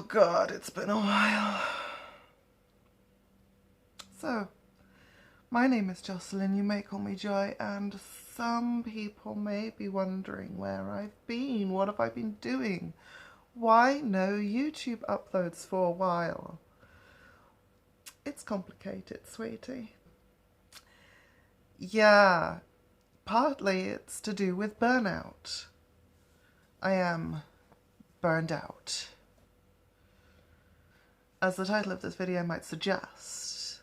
God, it's been a while. So, my name is Jocelyn, you may call me Joy, and some people may be wondering where I've been. What have I been doing? Why no YouTube uploads for a while? It's complicated, sweetie. Yeah, partly it's to do with burnout. I am burned out, as the title of this video might suggest.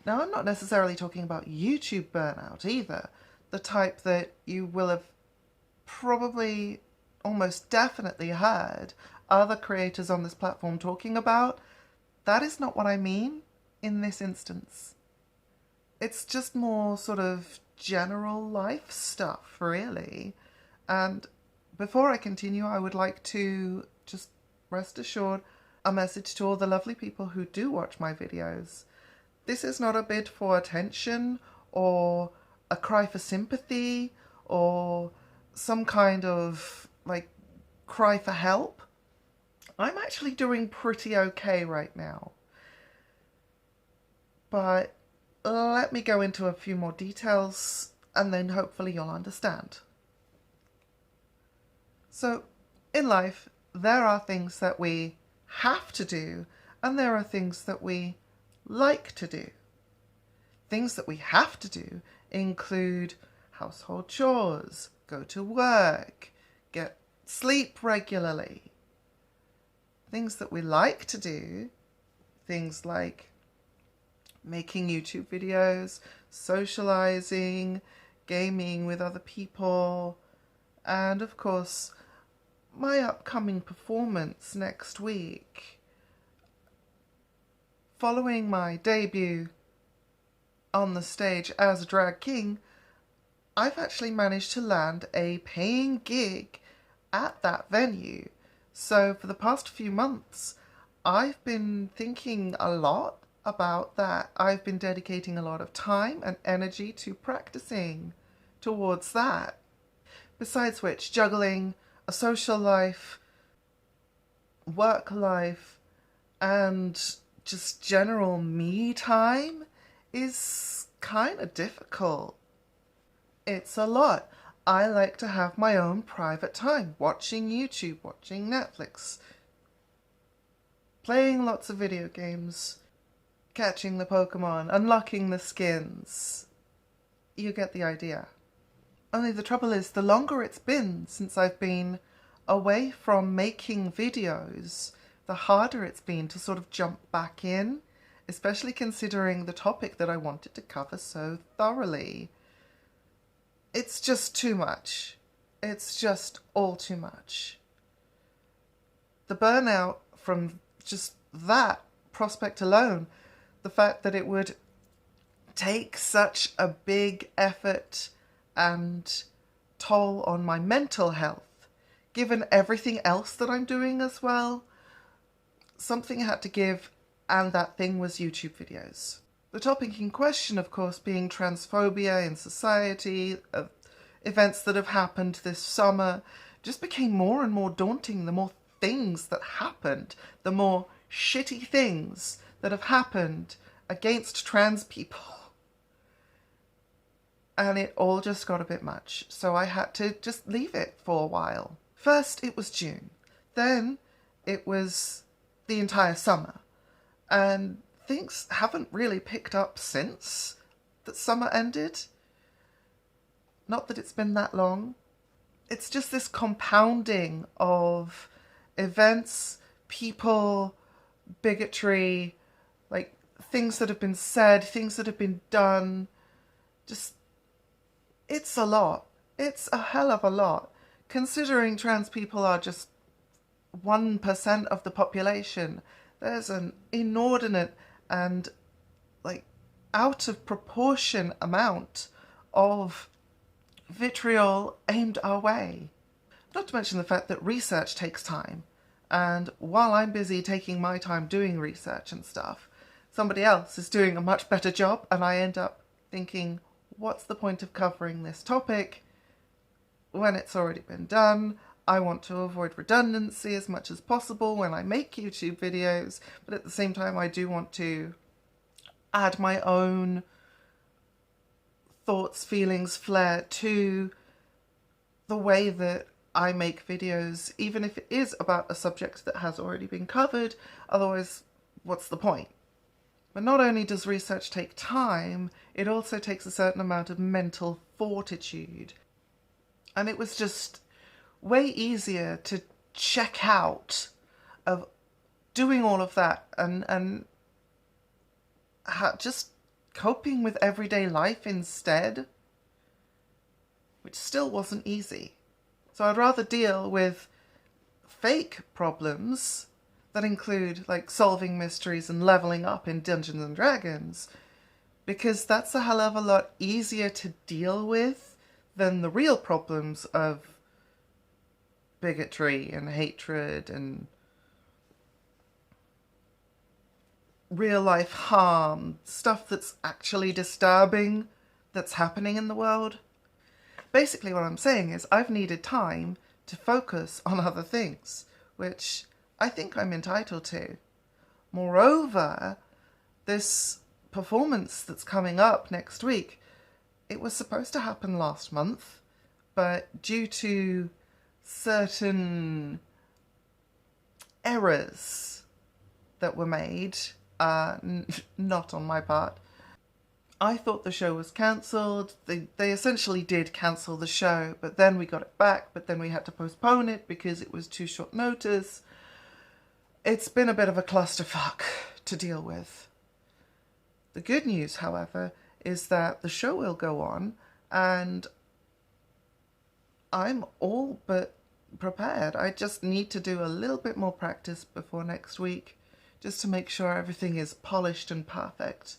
Now, I'm not necessarily talking about YouTube burnout either, the type that you will have probably almost definitely heard other creators on this platform talking about. That is not what I mean in this instance. It's just more sort of general life stuff, really. And before I continue, I would like to just rest assured a message to all the lovely people who do watch my videos. This is not a bid for attention or a cry for sympathy or some kind of cry for help. I'm actually doing pretty okay right now. But let me go into a few more details and then hopefully you'll understand. So, in life, there are things that we have to do and there are things that we like to do. Things that we have to do include household chores, go to work, get sleep regularly. Things that we like to do, things like making YouTube videos, socializing, gaming with other people, and of course my upcoming performance next week. Following my debut on the stage as a drag king, I've actually managed to land a paying gig at that venue. So for the past few months, I've been thinking a lot about that. I've been dedicating a lot of time and energy to practicing towards that. Besides which, juggling a social life, work life, and just general me time is kind of difficult. It's a lot. I like to have my own private time, watching YouTube, watching Netflix, playing lots of video games, catching the Pokemon, unlocking the skins. You get the idea. Only the trouble is, the longer it's been since I've been away from making videos, the harder it's been to sort of jump back in, especially considering the topic that I wanted to cover so thoroughly. It's just too much. It's just all too much. The burnout from just that prospect alone, the fact that it would take such a big effort and toll on my mental health, given everything else that I'm doing as well, something had to give, and that thing was YouTube videos. The topic in question, of course, being transphobia in society, events that have happened this summer, just became more and more daunting the more things that happened, the more shitty things that have happened against trans people. And it all just got a bit much, so I had to just leave it for a while. First it was June, then it was the entire summer, and things haven't really picked up since that summer ended. Not that it's been that long. It's just this compounding of events, people, bigotry, things that have been said, things that have been done. Just, it's a lot. It's a hell of a lot. Considering trans people are just 1% of the population, there's an inordinate and out of proportion amount of vitriol aimed our way. Not to mention the fact that research takes time, and while I'm busy taking my time doing research and stuff, somebody else is doing a much better job, and I end up thinking, what's the point of covering this topic when it's already been done? I want to avoid redundancy as much as possible when I make YouTube videos, but at the same time I do want to add my own thoughts, feelings, flair to the way that I make videos, even if it is about a subject that has already been covered. Otherwise, what's the point? But not only does research take time, it also takes a certain amount of mental fortitude. And it was just way easier to check out of doing all of that and just coping with everyday life instead, which still wasn't easy. So I'd rather deal with fake problems that include like solving mysteries and leveling up in Dungeons and Dragons, because that's a hell of a lot easier to deal with than the real problems of bigotry and hatred and real life harm, stuff that's actually disturbing that's happening in the world. Basically what I'm saying is I've needed time to focus on other things, which I think I'm entitled to. Moreover, this performance that's coming up next week, it was supposed to happen last month, but due to certain errors that were made, not on my part, I thought the show was cancelled. They essentially did cancel the show, but then we got it back, but then we had to postpone it because it was too short notice. It's been a bit of a clusterfuck to deal with. The good news, however, is that the show will go on, and I'm all but prepared. I just need to do a little bit more practice before next week, just to make sure everything is polished and perfect.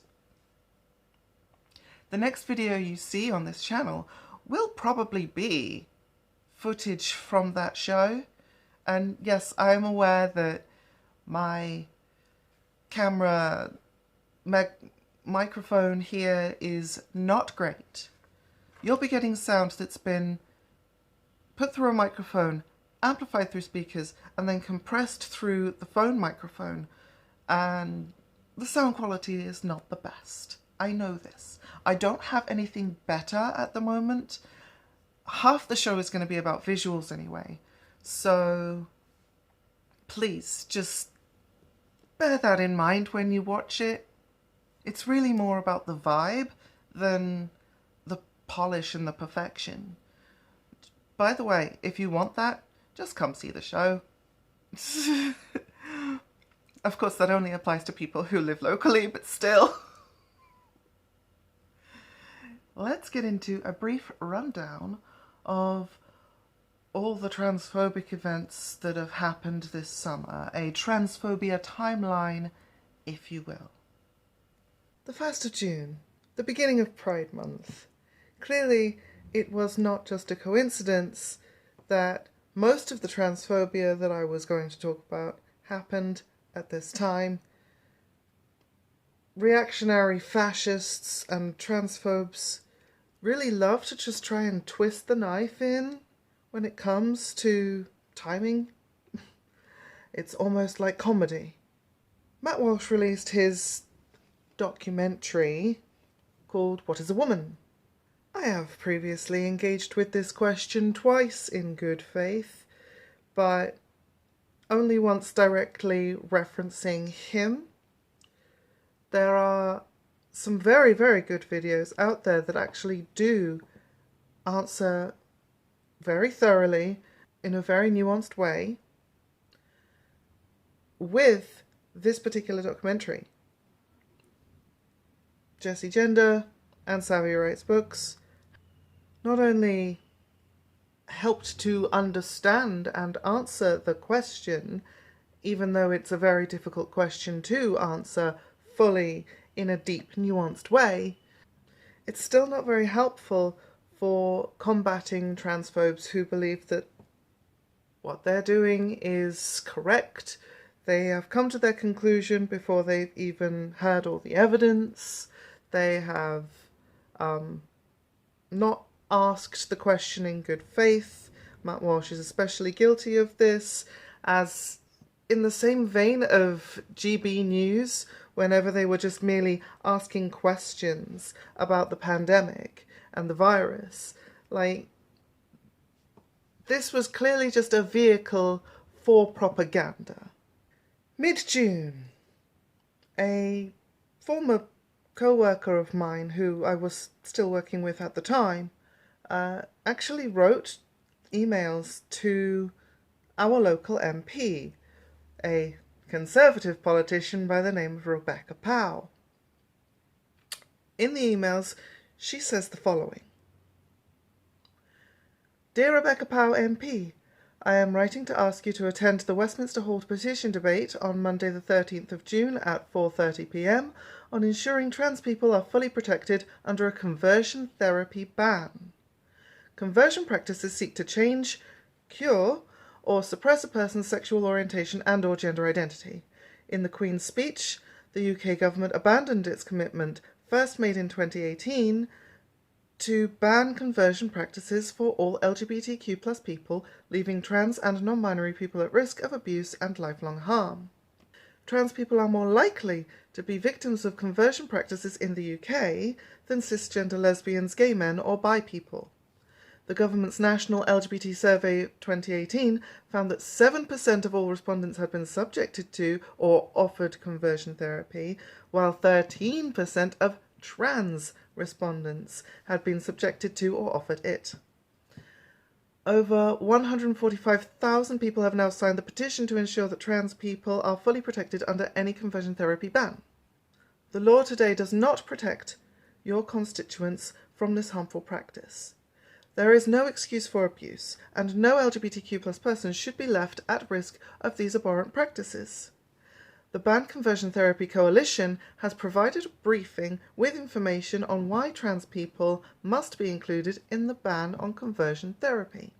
The next video you see on this channel will probably be footage from that show. And yes, I am aware that my camera microphone here is not great. You'll be getting sound that's been put through a microphone, amplified through speakers, and then compressed through the phone microphone. And the sound quality is not the best. I know this. I don't have anything better at the moment. Half the show is going to be about visuals anyway. So please just bear that in mind when you watch it. It's really more about the vibe than the polish and the perfection. By the way, if you want that, just come see the show. Of course, that only applies to people who live locally, but still. Let's get into a brief rundown of all the transphobic events that have happened this summer. A transphobia timeline, if you will. The 1st of June, the beginning of Pride Month. Clearly, it was not just a coincidence that most of the transphobia that I was going to talk about happened at this time. Reactionary fascists and transphobes really love to just try and twist the knife in when it comes to timing. It's almost like comedy. Matt Walsh released his documentary called What is a Woman? I have previously engaged with this question twice in good faith, but only once directly referencing him. There are some very, very good videos out there that actually do answer very thoroughly, in a very nuanced way, with this particular documentary. Jessie Gender and Savvy Writes Books not only helped to understand and answer the question, even though it's a very difficult question to answer fully in a deep, nuanced way, it's still not very helpful for combating transphobes who believe that what they're doing is correct. They have come to their conclusion before they've even heard all the evidence. They have not asked the question in good faith, Matt Walsh is especially guilty of this, as in the same vein of GB News, whenever they were just merely asking questions about the pandemic and the virus, like, this was clearly just a vehicle for propaganda. Mid-June, a former co-worker of mine who I was still working with at the time actually wrote emails to our local MP, a Conservative politician by the name of Rebecca Powell. In the emails, she says the following. Dear Rebecca Powell MP, I am writing to ask you to attend the Westminster Hall petition debate on Monday the 13th of June at 4:30 p.m. on ensuring trans people are fully protected under a conversion therapy ban. Conversion practices seek to change, cure, or suppress a person's sexual orientation and or gender identity. In the Queen's speech, the UK government abandoned its commitment, first made in 2018, to ban conversion practices for all LGBTQ+ people, leaving trans and non-binary people at risk of abuse and lifelong harm. Trans people are more likely to be victims of conversion practices in the UK than cisgender lesbians, gay men, or bi people. The government's National LGBT Survey 2018 found that 7% of all respondents had been subjected to or offered conversion therapy, while 13% of trans respondents had been subjected to or offered it. Over 145,000 people have now signed the petition to ensure that trans people are fully protected under any conversion therapy ban. The law today does not protect your constituents from this harmful practice. There is no excuse for abuse, and no LGBTQ+ person should be left at risk of these abhorrent practices. The Ban Conversion Therapy Coalition has provided a briefing with information on why trans people must be included in the ban on conversion therapy.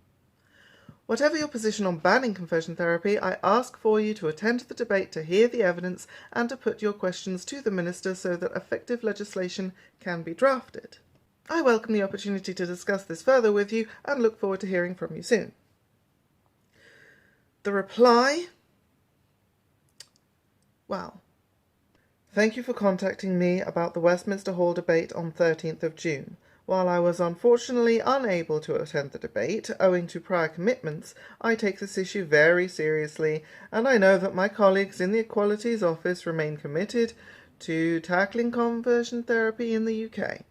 Whatever your position on banning conversion therapy, I ask for you to attend the debate to hear the evidence and to put your questions to the Minister so that effective legislation can be drafted. I welcome the opportunity to discuss this further with you and look forward to hearing from you soon. The reply. Well, thank you for contacting me about the Westminster Hall debate on 13th of June. While I was unfortunately unable to attend the debate owing to prior commitments, I take this issue very seriously, and I know that my colleagues in the Equalities Office remain committed to tackling conversion therapy in the UK.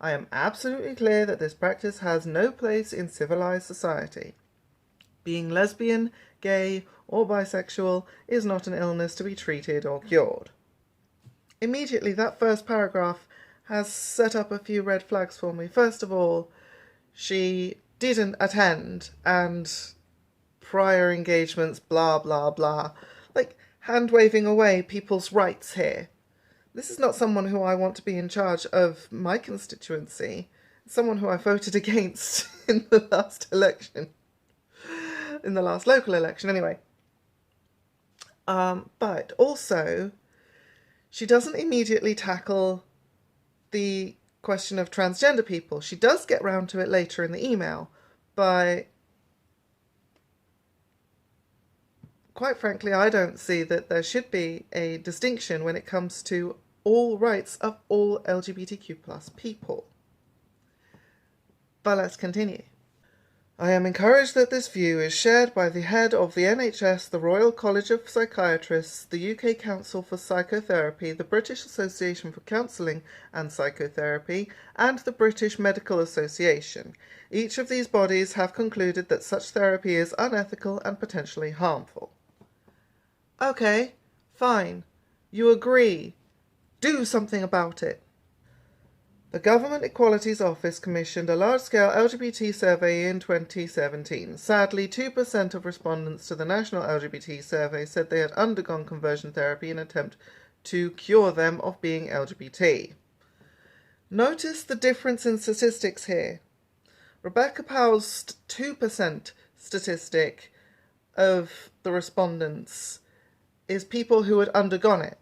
I am absolutely clear that this practice has no place in civilized society. Being lesbian, gay, or bisexual is not an illness to be treated or cured. Immediately, that first paragraph has set up a few red flags for me. First of all, she didn't attend, and prior engagements, blah, blah, blah. Like, hand-waving away people's rights here. This is not someone who I want to be in charge of my constituency. It's someone who I voted against in the last election. In the last local election, anyway. But also, she doesn't immediately tackle the question of transgender people. She does get round to it later in the email, but quite frankly, I don't see that there should be a distinction when it comes to all rights of all LGBTQ+ people. But let's continue. I am encouraged that this view is shared by the head of the NHS, the Royal College of Psychiatrists, the UK Council for Psychotherapy, the British Association for Counselling and Psychotherapy, and the British Medical Association. Each of these bodies have concluded that such therapy is unethical and potentially harmful. Okay, fine. You agree. Do something about it. The Government Equalities Office commissioned a large-scale LGBT survey in 2017. Sadly, 2% of respondents to the National LGBT Survey said they had undergone conversion therapy in an attempt to cure them of being LGBT. Notice the difference in statistics here. Rebecca Powell's 2% statistic of the respondents is people who had undergone it.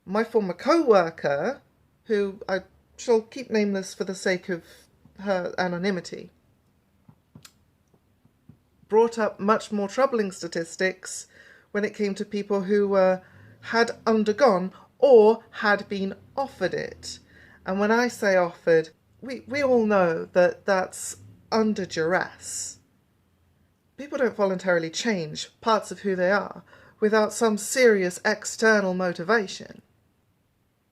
My former co-worker, who I shall keep nameless for the sake of her anonymity, brought up much more troubling statistics when it came to people who had undergone or had been offered it. And when I say offered, we all know that that's under duress. People don't voluntarily change parts of who they are without some serious external motivation.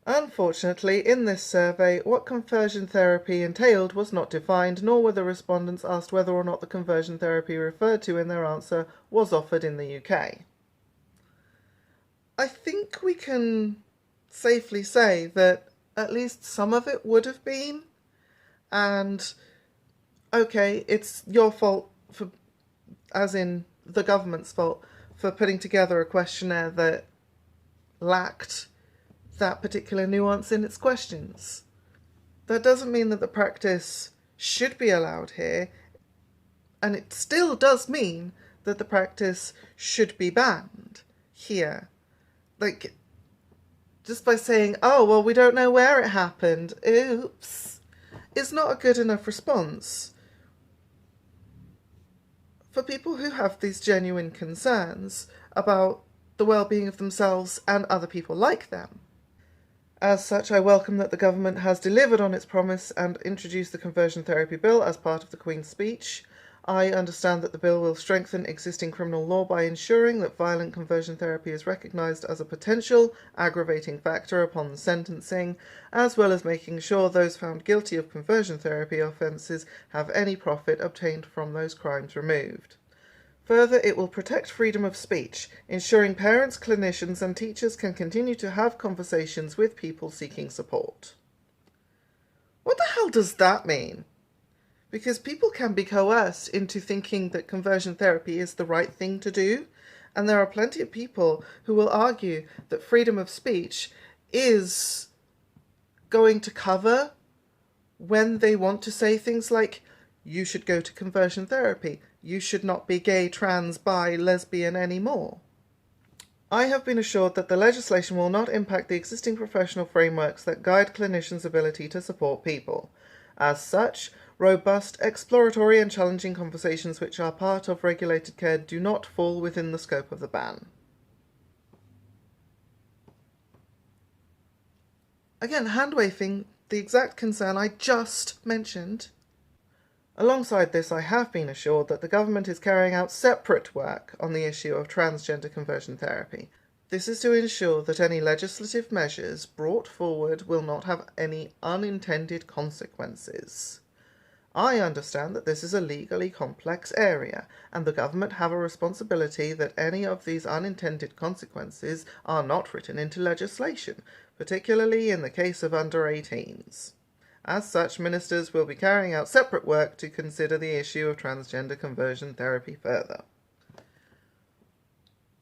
Unfortunately, in this survey, what conversion therapy entailed was not defined, nor were the respondents asked whether or not the conversion therapy referred to in their answer was offered in the UK. I think we can safely say that at least some of it would have been, and okay, it's your fault for, as in the government's fault, for putting together a questionnaire that lacked that particular nuance in its questions. That doesn't mean that the practice should be allowed here, and it still does mean that the practice should be banned here. Like, just by saying, oh, well, we don't know where it happened, oops, is not a good enough response for people who have these genuine concerns about the well-being of themselves and other people like them. As such, I welcome that the government has delivered on its promise and introduced the conversion therapy bill as part of the Queen's speech. I understand that the bill will strengthen existing criminal law by ensuring that violent conversion therapy is recognised as a potential aggravating factor upon sentencing, as well as making sure those found guilty of conversion therapy offences have any profit obtained from those crimes removed. Further, it will protect freedom of speech, ensuring parents, clinicians and teachers can continue to have conversations with people seeking support. What the hell does that mean? Because people can be coerced into thinking that conversion therapy is the right thing to do, and there are plenty of people who will argue that freedom of speech is going to cover when they want to say things like, you should go to conversion therapy, you should not be gay, trans, bi, lesbian anymore. I have been assured that the legislation will not impact the existing professional frameworks that guide clinicians' ability to support people. As such, robust, exploratory and challenging conversations which are part of regulated care do not fall within the scope of the ban. Again, hand-waving the exact concern I just mentioned. Alongside this, I have been assured that the government is carrying out separate work on the issue of transgender conversion therapy. This is to ensure that any legislative measures brought forward will not have any unintended consequences. I understand that this is a legally complex area, and the government have a responsibility that any of these unintended consequences are not written into legislation, particularly in the case of under 18s. As such, ministers will be carrying out separate work to consider the issue of transgender conversion therapy further.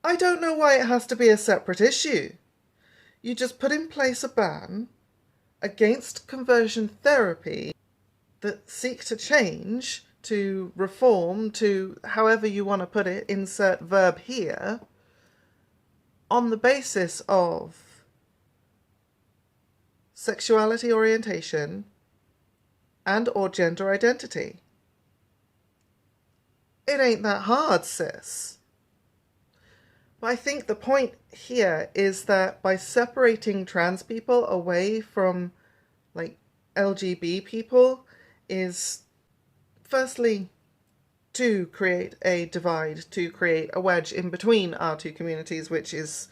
I don't know why it has to be a separate issue. You just put in place a ban against conversion therapy that seek to change, to reform, to however you want to put it, insert verb here, on the basis of sexuality orientation and or gender identity. It ain't that hard, sis. But I think the point here is that by separating trans people away from, like, LGB people is, firstly, to create a divide, to create a wedge in between our two communities, which is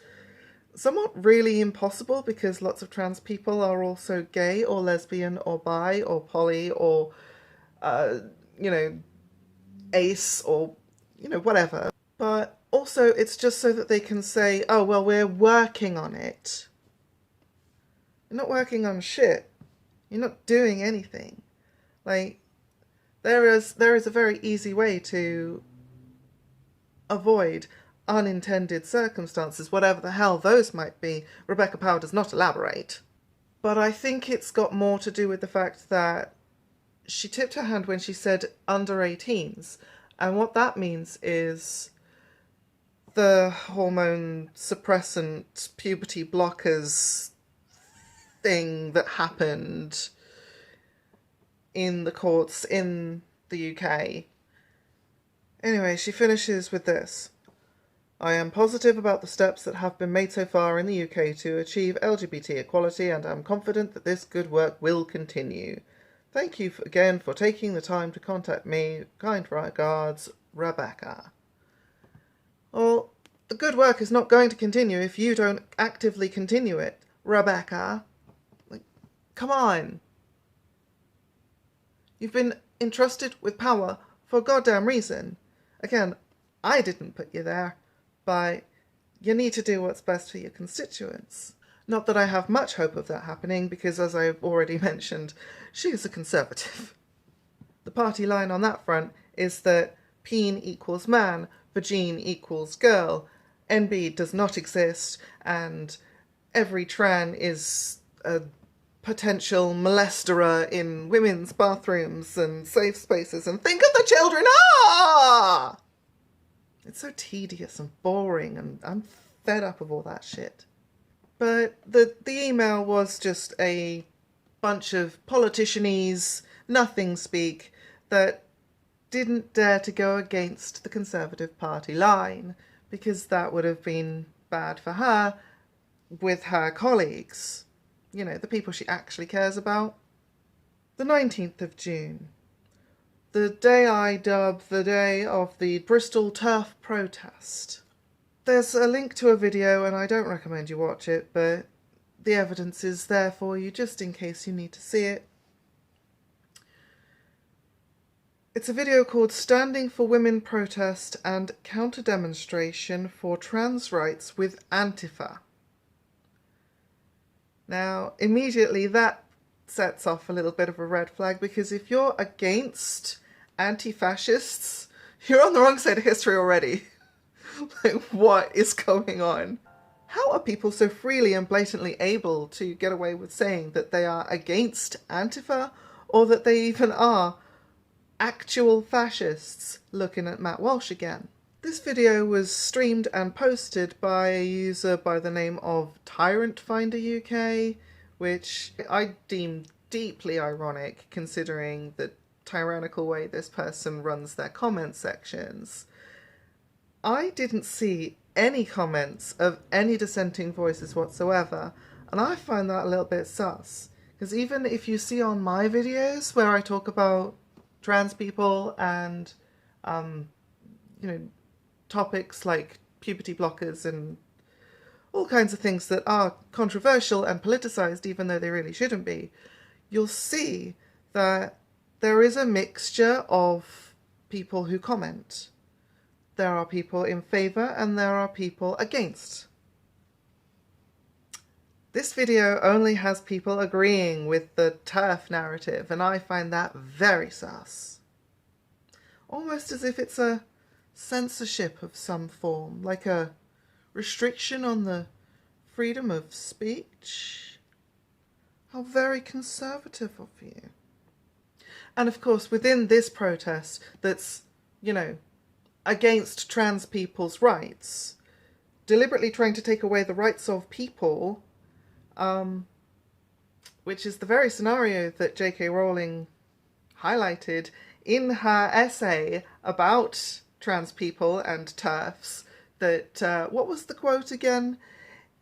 somewhat really impossible because lots of trans people are also gay or lesbian or bi or poly or, ace or, whatever. But also it's just so that they can say, oh, well, we're working on it. You're not working on shit. You're not doing anything. Like, there is a very easy way to avoid unintended circumstances, whatever the hell those might be. Rebecca Powell does not elaborate. But I think it's got more to do with the fact that she tipped her hand when she said under 18s. And what that means is the hormone suppressant puberty blockers thing that happened in the courts in the UK. Anyway, she finishes with this. I am positive about the steps that have been made so far in the UK to achieve LGBT equality, and am confident that this good work will continue. Thank you again for taking the time to contact me. Kind regards, Rebecca. Well, the good work is not going to continue if you don't actively continue it, Rebecca. Like, come on. You've been entrusted with power for a goddamn reason. Again, I didn't put you there, but you need to do what's best for your constituents. Not that I have much hope of that happening, because as I've already mentioned, she is a conservative. The party line on that front is that peen equals man, vagine equals girl, NB does not exist, and every tran is a potential molesterer in women's bathrooms and safe spaces, and think of the children! Ah! It's so tedious and boring, and I'm fed up of all that shit. But the email was just a bunch of politicianese, nothing speak, that didn't dare to go against the Conservative Party line, because that would have been bad for her with her colleagues. You know, the people she actually cares about. The 19th of June. The day I dub the day of the Bristol turf protest. There's a link to a video, and I don't recommend you watch it, but the evidence is there for you just in case you need to see it. It's a video called Standing for Women Protest and Counter-Demonstration for Trans Rights with Antifa. Now, immediately that sets off a little bit of a red flag, because if you're against anti-fascists, you're on the wrong side of history already. Like, what is going on? How are people so freely and blatantly able to get away with saying that they are against Antifa, or that they even are actual fascists? Looking at Matt Walsh again. This video was streamed and posted by a user by the name of Tyrant Finder UK, which I deem deeply ironic considering the tyrannical way this person runs their comment sections. I didn't see any comments of any dissenting voices whatsoever, and I find that a little bit sus. Because even if you see on my videos where I talk about trans people and, you know, topics like puberty blockers and all kinds of things that are controversial and politicized even though they really shouldn't be, you'll see that there is a mixture of people who comment. There are people in favour and there are people against. This video only has people agreeing with the TERF narrative, and I find that very sus. Almost as if it's a censorship of some form, like a restriction on the freedom of speech. How very conservative of you. And of course, within this protest that's, you know, against trans people's rights, deliberately trying to take away the rights of people, which is the very scenario that J.K. Rowling highlighted in her essay about trans people and TERFs, that, what was the quote again?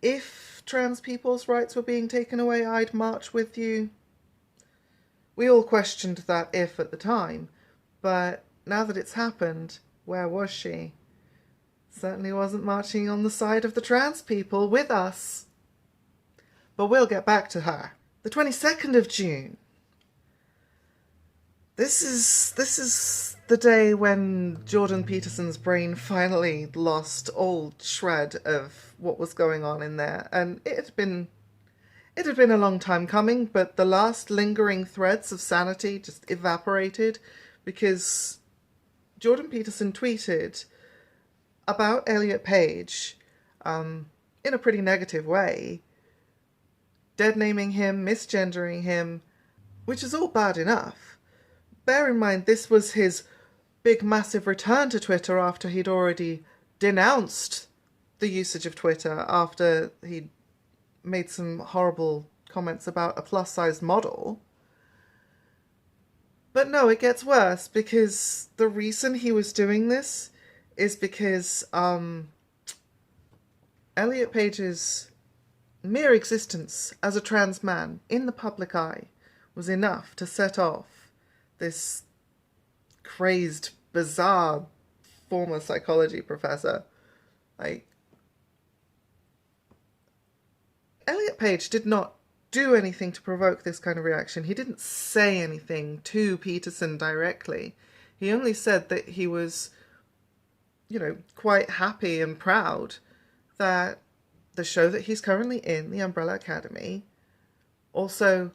If trans people's rights were being taken away, I'd march with you. We all questioned that if at the time, but now that it's happened, where was she? Certainly wasn't marching on the side of the trans people with us. But we'll get back to her. The 22nd of June. This is the day when Jordan Peterson's brain finally lost all shred of what was going on in there. And it had been a long time coming, but the last lingering threads of sanity just evaporated, because Jordan Peterson tweeted about Elliot Page in a pretty negative way, dead-naming him, misgendering him, which is all bad enough. Bear in mind, this was his big, massive return to Twitter after he'd already denounced the usage of Twitter after he'd made some horrible comments about a plus-sized model. But no, it gets worse, because the reason he was doing this is because Elliot Page's mere existence as a trans man in the public eye was enough to set off this crazed, bizarre former psychology professor. Like, Elliot Page did not do anything to provoke this kind of reaction. He didn't say anything to Peterson directly. He only said that he was, quite happy and proud that the show that he's currently in, The Umbrella Academy, also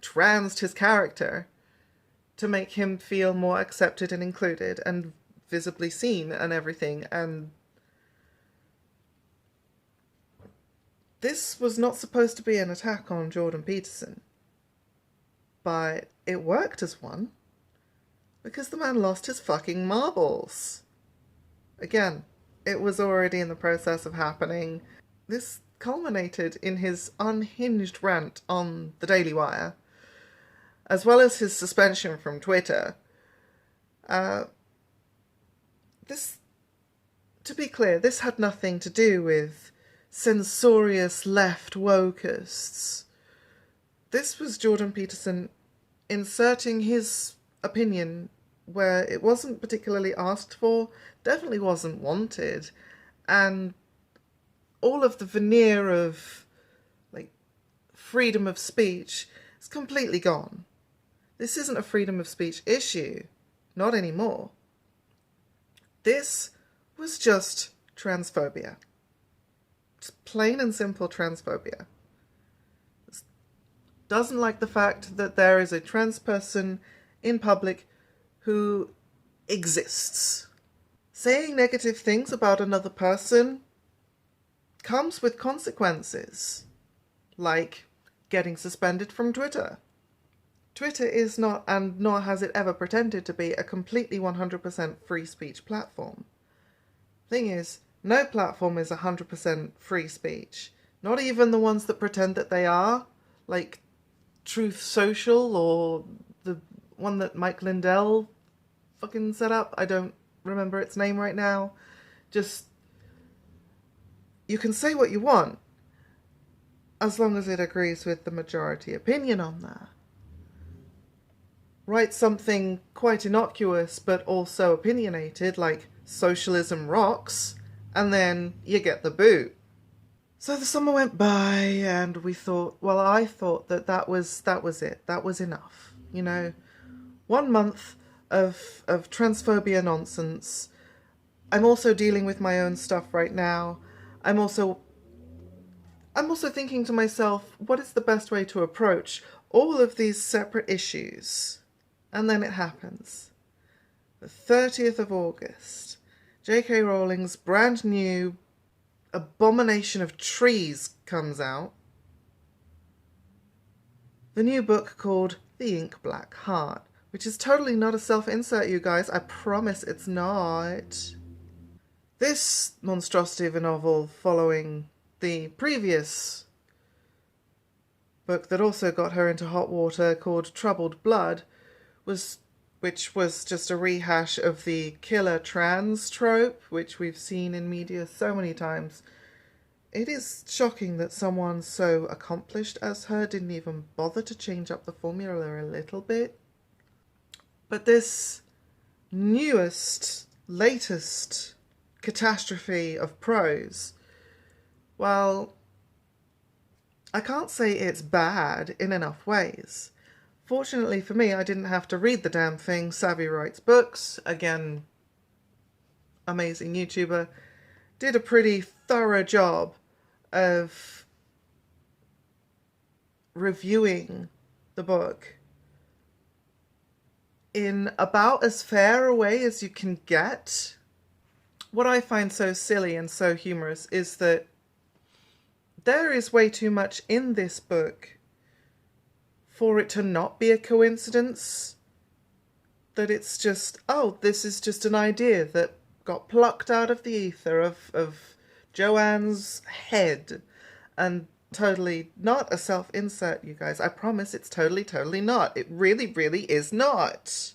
transed his character to make him feel more accepted and included and visibly seen and everything. And this was not supposed to be an attack on Jordan Peterson, but it worked as one, because the man lost his fucking marbles. Again, it was already in the process of happening. This culminated in his unhinged rant on the Daily Wire, as well as his suspension from Twitter. To be clear, this had nothing to do with censorious left wokeists. This was Jordan Peterson inserting his opinion where it wasn't particularly asked for, definitely wasn't wanted, and all of the veneer of, freedom of speech is completely gone. This isn't a freedom of speech issue. Not anymore. This was just transphobia. Just plain and simple transphobia. Doesn't like the fact that there is a trans person in public who exists. Saying negative things about another person comes with consequences, like getting suspended from Twitter. Twitter is not, and nor has it ever pretended to be, a completely 100% free speech platform. Thing is, no platform is 100% free speech. Not even the ones that pretend that they are, like Truth Social or the one that Mike Lindell fucking set up. I don't remember its name right now. Just, you can say what you want, as long as it agrees with the majority opinion on that. Write something quite innocuous but also opinionated, like socialism rocks, and then you get the boot. So the summer went by, and we thought, well, I thought that was it. That was enough. 1 month of transphobia nonsense. I'm also dealing with my own stuff right now. I'm also thinking to myself, what is the best way to approach all of these separate issues? And then it happens. The 30th of August, J.K. Rowling's brand new abomination of trees comes out. The new book called The Ink Black Heart, which is totally not a self-insert, you guys. I promise it's not. This monstrosity of a novel, following the previous book that also got her into hot water called Troubled Blood, which was just a rehash of the killer trans trope, which we've seen in media so many times. It is shocking that someone so accomplished as her didn't even bother to change up the formula a little bit. But this latest catastrophe of prose, well, I can't say it's bad in enough ways. Fortunately for me, I didn't have to read the damn thing. Savvy Writes Books, again, amazing YouTuber, did a pretty thorough job of reviewing the book in about as fair a way as you can get. What I find so silly and so humorous is that there is way too much in this book for it to not be a coincidence that it's just, oh, this is just an idea that got plucked out of the ether of Joanne's head and totally not a self-insert, you guys. I promise it's totally not. It really, really is not.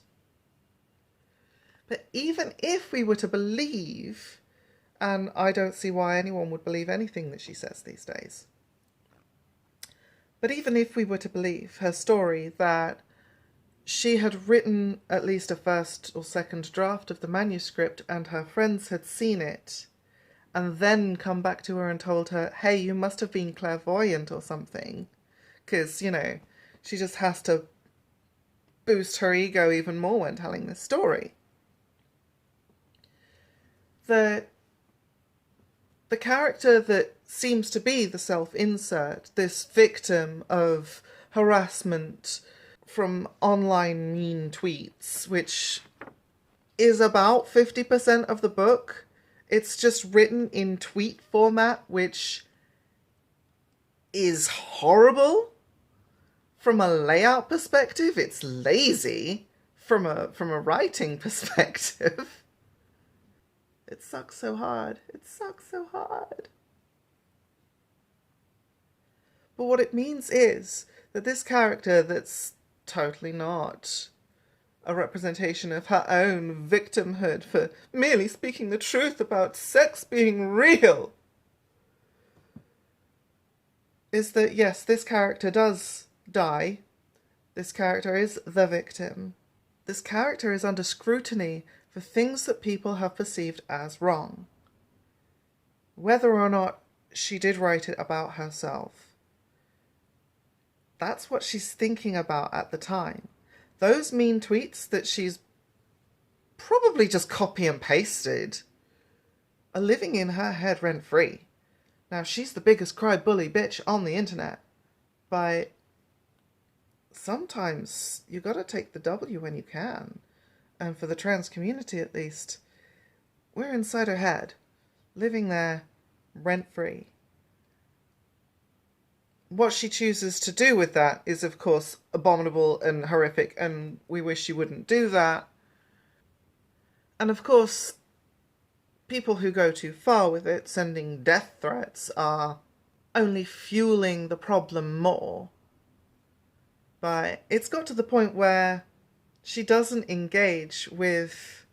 But even if we were to believe, and I don't see why anyone would believe anything that she says these days, but even if we were to believe her story that she had written at least a first or second draft of the manuscript and her friends had seen it and then come back to her and told her, hey, you must have been clairvoyant or something, because, you know, she just has to boost her ego even more when telling this story. The character that seems to be the self-insert, this victim of harassment from online mean tweets, which is about 50% of the book. It's just written in tweet format, which is horrible. From a layout perspective, it's lazy. From a writing perspective, it sucks so hard. It sucks so hard. But what it means is that this character that's totally not a representation of her own victimhood for merely speaking the truth about sex being real, is that, yes, this character does die. This character is the victim. This character is under scrutiny for things that people have perceived as wrong. Whether or not she did write it about herself, that's what she's thinking about at the time. Those mean tweets that she's probably just copy and pasted are living in her head rent free. Now, she's the biggest cry bully bitch on the internet, but sometimes you gotta take the W when you can. And for the trans community at least, we're inside her head, living there rent free. What she chooses to do with that is, of course, abominable and horrific, and we wish she wouldn't do that. And of course, people who go too far with it, sending death threats, are only fueling the problem more. But it's got to the point where she doesn't engage with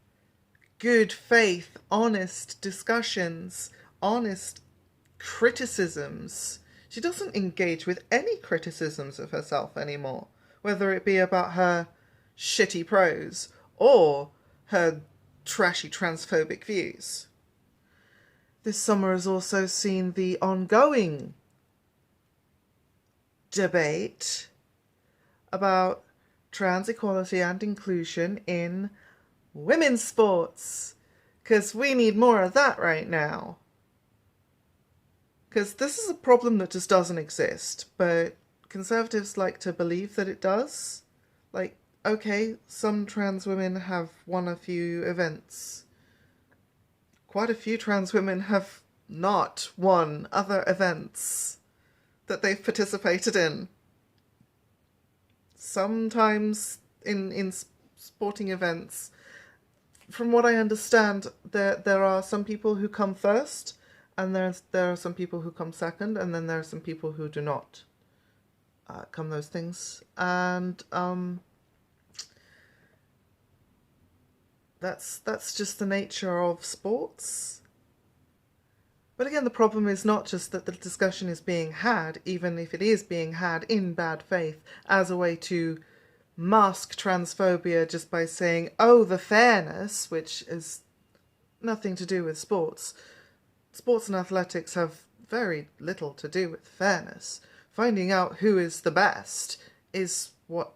good faith, honest discussions, honest criticisms. She doesn't engage with any criticisms of herself anymore, whether it be about her shitty prose or her trashy transphobic views. This summer has also seen the ongoing debate about trans equality and inclusion in women's sports, because we need more of that right now. Because this is a problem that just doesn't exist, but conservatives like to believe that it does. Like, okay, some trans women have won a few events. Quite a few trans women have not won other events that they've participated in. Sometimes in sporting events, from what I understand, there are some people who come first, and there are some people who come second, and then there are some people who do not come those things. And that's just the nature of sports. But again, the problem is not just that the discussion is being had, even if it is being had in bad faith, as a way to mask transphobia just by saying, oh, the fairness, which is nothing to do with sports. Sports and athletics have very little to do with fairness. Finding out who is the best is what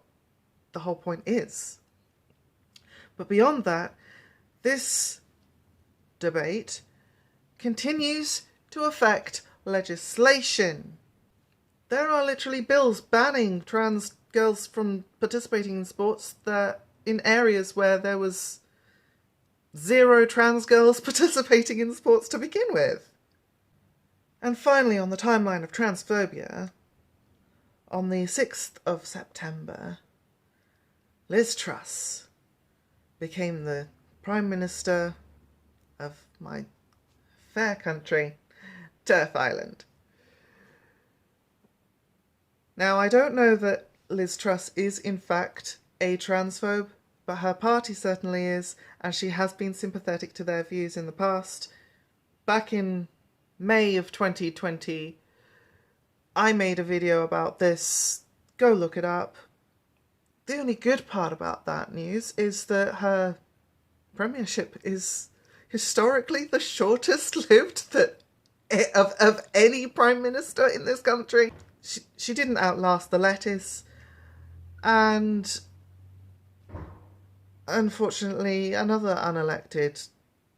the whole point is. But beyond that, this debate continues to affect legislation. There are literally bills banning trans girls from participating in sports that in areas where there was 0 trans girls participating in sports to begin with. And finally, on the timeline of transphobia, on the 6th of September, Liz Truss became the Prime Minister of my fair country, Turf Island. Now, I don't know that Liz Truss is in fact a transphobe, but her party certainly is, and she has been sympathetic to their views in the past. Back in May of 2020, I made a video about this. Go look it up. The only good part about that news is that her premiership is historically the shortest lived of any prime minister in this country. She didn't outlast the lettuce, and unfortunately another unelected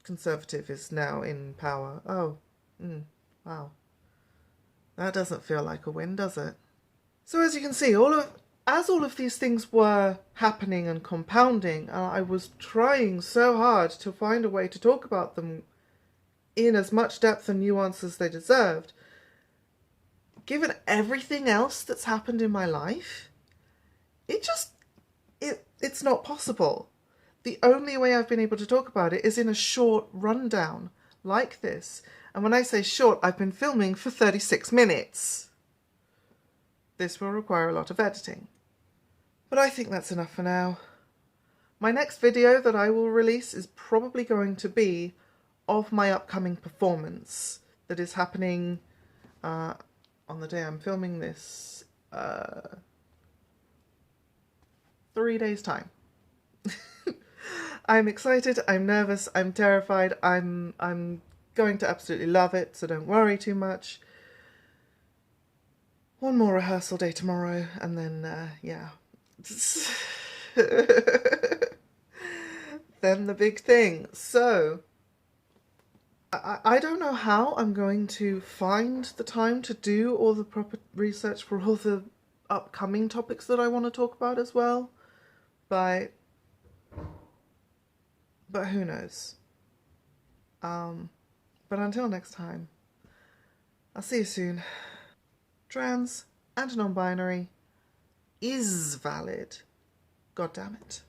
Conservative is now in power. Oh, wow. That doesn't feel like a win, does it? So as you can see, as all of these things were happening and compounding, I was trying so hard to find a way to talk about them in as much depth and nuance as they deserved. Given everything else that's happened in my life, it's not possible. The only way I've been able to talk about it is in a short rundown like this. And when I say short, I've been filming for 36 minutes. This will require a lot of editing. But I think that's enough for now. My next video that I will release is probably going to be of my upcoming performance that is happening on the day I'm filming this, 3 days' time. I'm excited, I'm nervous, I'm terrified, I'm going to absolutely love it, so don't worry too much. One more rehearsal day tomorrow, and then, yeah. Then the big thing. So, I don't know how I'm going to find the time to do all the proper research for all the upcoming topics that I want to talk about as well, but who knows. But until next time, I'll see you soon. Trans and non-binary is valid. God damn it.